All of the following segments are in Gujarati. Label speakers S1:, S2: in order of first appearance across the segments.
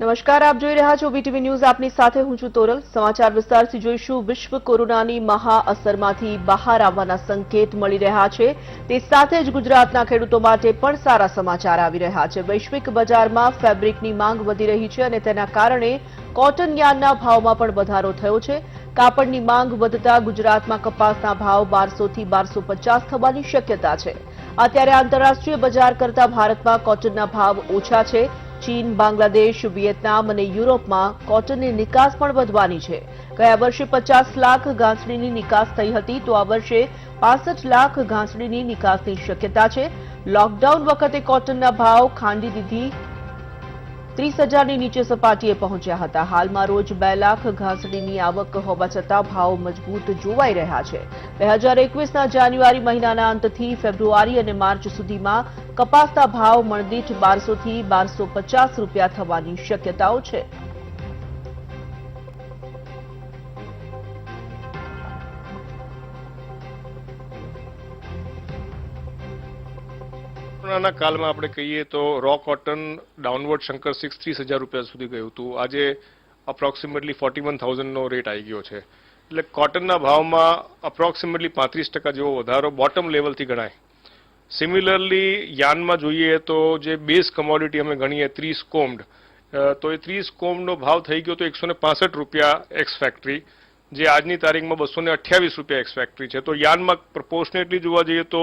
S1: નમસ્કાર, આપ જોઈ રહ્યા છો વીટીવી ન્યૂઝ. આપની સાથે હું છું તોરલ. સમાચાર વિસ્તારથી જોઈશું. વિશ્વ કોરોનાની મહા અસરમાંથી બહાર આવવાના સંકેત મળી રહ્યા છે. તે સાથે જ ગુજરાતના ખેડૂતો માટે પણ સારા સમાચાર આવી રહ્યા છે. વૈશ્વિક બજારમાં ફેબ્રિકની માંગ વધી રહી છે અને તેના કારણે કોટન યાર્નના ભાવમાં પણ વધારો થયો છે. કાપડની માંગ વધતા ગુજરાતમાં કપાસના ભાવ 1200 થી 1250 થવાની શક્યતા છે. અત્યારે આંતરરાષ્ટ્રીય બજાર કરતા ભારતમાં કોટનના ભાવ ઓછા છે. ચીન, બાંગ્લાદેશ, વિયેતનામ અને યુરોપમાં કોટનની નિકાસ પણ વધવાની છે. ગયા વર્ષે 50 લાખ ગાંસડીની નિકાસ થઈ હતી, તો આ વર્ષે 65 લાખ ગાંસડીની નિકાસની શક્યતા છે. લોકડાઉન વખતે કોટનના ભાવ ખાંડી દીધી 30,000ની નીચે સપાટીએ પહોંચ્યા હતા. હાલમાં રોજ 2 લાખ ગાંસડીની આવક હોવા છતાં ભાવ મજબૂત જોવાઈ રહ્યા છે. 2021ના જાન્યુઆરી મહિનાના અંતથી ફેબ્રુઆરી અને માર્ચ સુધીમાં કપાસના ભાવ મણદીઠ 1200 થી 1250 રૂપિયા થવાની શક્યતાઓ છે.
S2: કોરોનાના કાળમાં આપણે કહીએ તો રો કોટન ડાઉનવર્ડ શંકર 30,000 રૂપિયા સુધી ગયું હતું. આજે અપ્રોક્સિમેટલી 41,000નો રેટ આવી ગયો છે. એટલે કોટનના ભાવમાં અપ્રોક્સિમેટલી 35% જેવો વધારો બોટમ લેવલથી ગણાય. સિમિલરલી યાર્નમાં જોઈએ તો જે બેઝ કમોડિટી અમે ગણીએ 30 કોમ્ડ, તો એ 30 કોમ્ડનો ભાવ થઈ ગયો તો 165 રૂપિયા એક્સ ફેક્ટરી, જે આજની તારીખમાં 228 રૂપિયા એક્સ ફેક્ટરી છે. તો યાર્નમાં પ્રપોર્શનેટલી જોવા જઈએ તો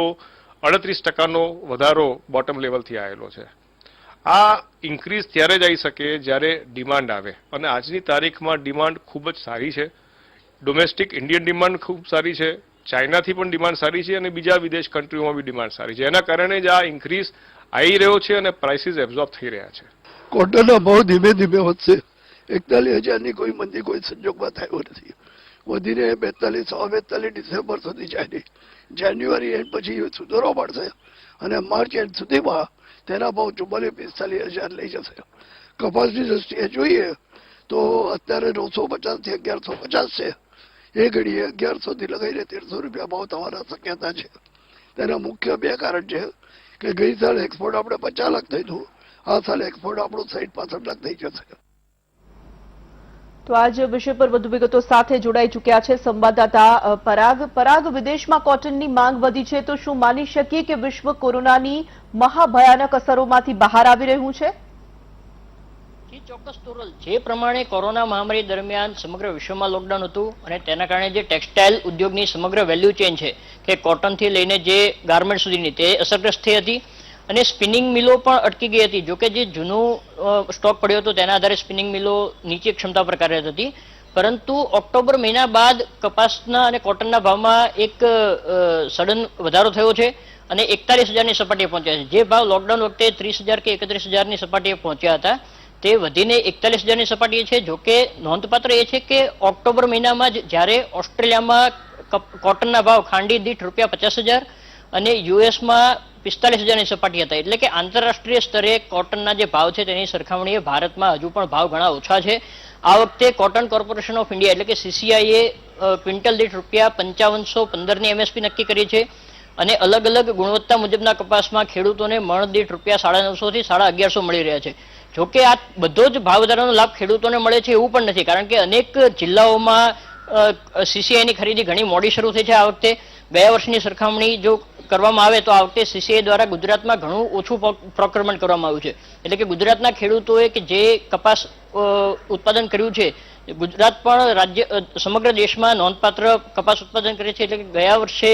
S2: 38%નો વધારો બોટમ લેવલથી આવેલો છે. આ ઇન્ક્રીઝ ત્યારે જ આવી શકે જ્યારે ડિમાન્ડ આવે, અને આજની તારીખમાં ડિમાન્ડ ખૂબ જ સારી છે. ડોમેસ્ટિક ઇન્ડિયન ડિમાન્ડ ખૂબ સારી છે, ચાઇનાથી પણ ડિમાન્ડ સારી છે અને બીજા વિદેશ કન્ટ્રીઓમાં બી ડિમાન્ડ સારી છે. એના કારણે જ આ ઇન્ક્રીઝ આવી રહ્યો છે અને પ્રાઇસીસ એબ્ઝોર્બ થઈ રહ્યા છે.
S3: કોટનના ભાવ ધીમે ધીમે વધશે. 41,000ની કોઈ મંદી કોઈ સંજોગમાં થયો નથી. વધીને 42 ડિસેમ્બર સુધી જાય. જાન્યુઆરી એન્ડ પછી સુધારો પડશે અને માર્ચ એન્ડ સુધીમાં તેના ભાવ 44-45,000 લઈ જશે. કપાસની દ્રષ્ટિએ જોઈએ તો અત્યારે 950 થી 1150 છે. એ ઘડીએ 1100 થી લગાવીને 1300 રૂપિયા ભાવ થવાના શક્યતા છે. તેના મુખ્ય 2 કારણ છે કે ગઈ સાલ એક્સપોર્ટ આપણે 50 લાખ થયું હતું, આ સાલ એક્સપોર્ટ આપણું 60-65 લાખ થઈ જશે.
S1: તો આજ વિષય પર વધુ વિગતો સાથે જોડાઈ ચૂક્યા છે સંવાદદાતા પરાગ. વિદેશમાં કોટનની માંગ વધી છે, તો શું માની શકીએ કે વિશ્વ કોરોનાની મહાભયાનક અસરોમાંથી બહાર આવી રહ્યું છે?
S4: ચોક્કસ તોરલ, જે પ્રમાણે કોરોના મહામારી દરમિયાન સમગ્ર વિશ્વમાં લોકડાઉન હતું અને તેના કારણે જે ટેક્સટાઇલ ઉદ્યોગની સમગ્ર વેલ્યુ ચેઇન છે કે કોટનથી લઈને જે ગાર્મેન્ટ સુધીની તે અસરગ્રસ્ત થઈ હતી અને સ્પિનિંગ મિલો પણ અટકી ગઈ હતી. જોકે જે જૂનું સ્ટોક પડ્યો હતો તેના આધારે સ્પિનિંગ મિલો નીચી ક્ષમતા પર કાર્યરત હતી, પરંતુ ઓક્ટોબર મહિના બાદ કપાસના અને કોટનના ભાવમાં એક સડન વધારો થયો છે અને 41,000ની સપાટીએ પહોંચ્યા છે. જે ભાવ લોકડાઉન વખતે 30,000 કે 31,000ની સપાટીએ પહોંચ્યા હતા તે વધીને 41,000ની સપાટીએ છે. જોકે નોંધપાત્ર એ છે કે ઓક્ટોબર મહિનામાં જ જ્યારે ઓસ્ટ્રેલિયામાં કોટનના ભાવ ખાંડી દીઠ ₹50,000 અને યુએસમાં 45,000ની સપાટી હતા. એટલે કે આંતરરાષ્ટ્રીય સ્તરે કોટનના જે ભાવ છે તેની સરખામણીએ ભારતમાં હજુ પણ ભાવ ઘણા ઓછા છે. આ વખતે કોટન કોર્પોરેશન ઓફ ઇન્ડિયા એટલે કે CCIએ ક્વિન્ટલ દીઠ ₹5515ની MSP નક્કી કરી છે અને અલગ અલગ ગુણવત્તા મુજબના કપાસમાં ખેડૂતોને મણ દીઠ ₹950 થી 1150 મળી રહ્યા છે. જોકે આ બધો જ ભાવ વધારાનો લાભ ખેડૂતોને મળે છે એવું પણ નથી, કારણ કે અનેક જિલ્લાઓમાં CCIની ખરીદી ઘણી મોડી શરૂ થઈ છે. આ વખતે ગયા વર્ષની સરખામણી જો કરવામાં આવે તો આ વખતે CCI દ્વારા ગુજરાતમાં ઘણું ઓછું પ્રોક્યોરમેન્ટ કરવામાં આવ્યું છે. એટલે કે ગુજરાતના ખેડૂતોએ કે જે કપાસ ઉત્પાદન કર્યું છે, ગુજરાત પણ સમગ્ર દેશમાં નોંધપાત્ર કપાસ ઉત્પાદન કરે છે. એટલે કે ગયા વર્ષે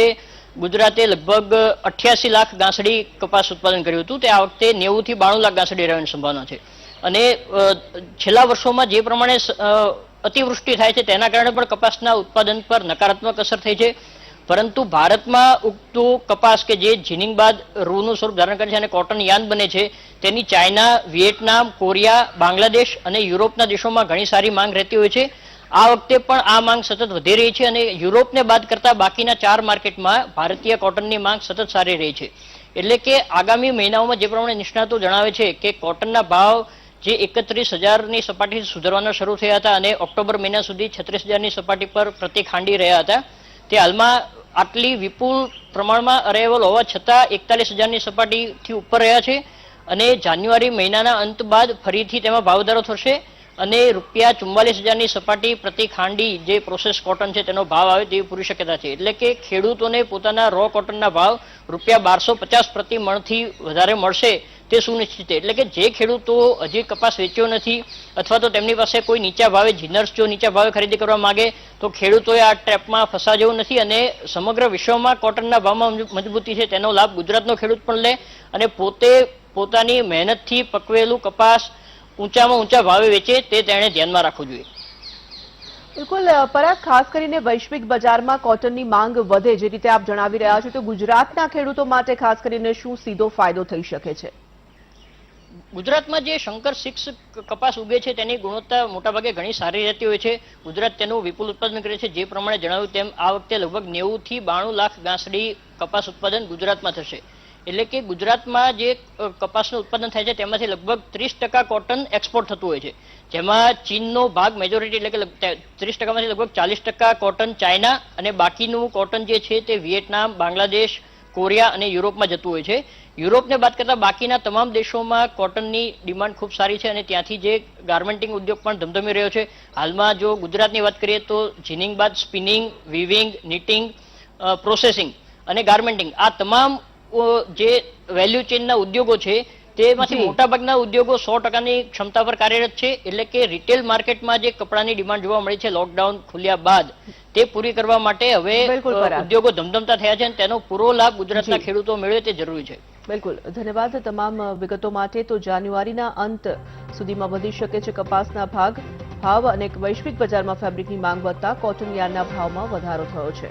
S4: ગુજરાતે લગભગ 88 લાખ ગાંસડી કપાસ ઉત્પાદન કર્યું હતું, તે આ વખતે 90 થી 92 લાખ ગાંસડી રહેવાની સંભાવના છે. અને છેલ્લા વર્ષોમાં જે પ્રમાણે અતિવૃષ્ટિ થાય છે તેના કારણે પણ કપાસના ઉત્પાદન પર નકારાત્મક અસર થઈ છે. પરંતુ ભારતમાં ઉગતું કપાસ કે જે જીનિંગ બાદ રૂનું સ્વરૂપ ધારણ કરે છે અને કોટન યાર્ન બને છે, તેની ચાઇના, વિયેટનામ, કોરિયા, બાંગ્લાદેશ અને યુરોપના દેશોમાં ઘણી સારી માંગ રહેતી હોય છે. આ વખતે પણ આ માંગ સતત વધી રહી છે અને યુરોપને બાદ કરતા બાકીના 4 માર્કેટમાં ભારતીય કોટનની માંગ સતત સારી રહી છે. એટલે કે આગામી મહિનાઓમાં જે પ્રમાણે નિષ્ણાતો જણાવે છે કે કોટનના ભાવ જે 31,000ની સપાટી સુધરવાના શરૂ થયા હતા અને ઓક્ટોબર મહિના સુધી 36,000ની સપાટી પર પ્રતિ ખાંડી રહ્યા હતા, તે હાલમાં આટલી વિપુલ પ્રમાણમાં અરાઇવલ હોવા છતાં 41,000ની સપાટીથી ઉપર રહ્યા છે અને જાન્યુઆરી મહિનાના અંત બાદ ફરીથી તેમાં ભાવ વધારો થશે અને રૂપિયા 44,000ની સપાટી પ્રતિ ખાંડી જે પ્રોસેસ કોટન છે તેનો ભાવ આવે તેવી પૂરી શક્યતા છે. એટલે કે ખેડૂતોને પોતાના રો કોટનના ભાવ રૂપિયા 1250 પ્રતિ મણથી વધારે મળશે તે સુનિશ્ચિત છે. એટલે કે જે ખેડૂતો હજી કપાસ વેચ્યો નથી અથવા તો તેમની પાસે કોઈ નીચા ભાવે જીનર્સ જો નીચા ભાવે ખરીદી કરવા માંગે તો ખેડૂતોએ આ ટ્રેપમાં ફસવા જેવું નથી અને સમગ્ર વિશ્વમાં કોટનના ભાવમાં મજબૂતી છે તેનો લાભ ગુજરાતનો ખેડૂત પણ લે અને પોતે પોતાની મહેનતથી પકવેલું કપાસ ઊંચામાં ઊંચા ભાવે વેચે તે તેણે ધ્યાનમાં રાખવું જોઈએ.
S1: બિલકુલ પરાગ, ખાસ કરીને વૈશ્વિક બજારમાં કોટનની માંગ વધે જે રીતે આપ જણાવી રહ્યા છો તો ગુજરાતના ખેડૂતો માટે ખાસ કરીને શું સીધો ફાયદો થઈ શકે છે?
S4: ગુજરાતમાં જે શંકર 6 કપાસ ઉગે છે તેની ગુણવત્તા મોટાભાગે ઘણી સારી રહેતી હોય છે. ગુજરાત તેનું વિપુલ ઉત્પાદન કરે છે. જે પ્રમાણે જણાવ્યું તેમ આ વખતે લગભગ 90 થી 92 લાખ ગાંસડી કપાસ ઉત્પાદન ગુજરાતમાં થશે. એટલે કે ગુજરાતમાં જે કપાસનું ઉત્પાદન થાય છે તેમાંથી લગભગ 30% કોટન એક્સપોર્ટ થતું હોય છે, જેમાં ચીનનો ભાગ મેજોરિટી એટલે કે 30%માંથી લગભગ 40% કોટન ચાઇના અને બાકીનું કોટન જે છે તે વિયેટનામ, બાંગ્લાદેશ, કોરિયા અને યુરોપમાં જતું હોય છે. યુરોપને બાદ કરતા બાકીના તમામ દેશોમાં કોટનની ડિમાન્ડ ખૂબ સારી છે અને ત્યાંથી જે ગાર્મેન્ટિંગ ઉદ્યોગ પણ ધમધમી રહ્યો છે. હાલમાં જો ગુજરાતની વાત કરીએ તો જીનિંગ બાદ સ્પિનિંગ, વીવિંગ, નીટિંગ, પ્રોસેસિંગ અને ગાર્મેન્ટિંગ આ તમામ જે વેલ્યુ ચેનના ઉદ્યોગો છે તેમાંથી મોટાભાગના ઉદ્યોગો 100%ની ક્ષમતા પર કાર્યરત છે. એટલે કે રિટેલ માર્કેટમાં જે કપડાની ડિમાન્ડ જોવા મળી છે લોકડાઉન ખુલ્યા બાદ તે પૂરી કરવા માટે હવે ઉદ્યોગો ધમધમતા થયા છે અને તેનો પૂરો લાભ ગુજરાતના ખેડૂતો મેળવે તે જરૂરી છે.
S1: બિલકુલ, ધન્યવાદ તમામ વિગતો માટે. તો જાન્યુઆરીના અંત સુધીમાં વધી શકે છે કપાસના ભાવ અને વૈશ્વિક બજારમાં ફેબ્રિકની માંગ વધતા કોટન યાર્નના ભાવમાં વધારો થયો છે.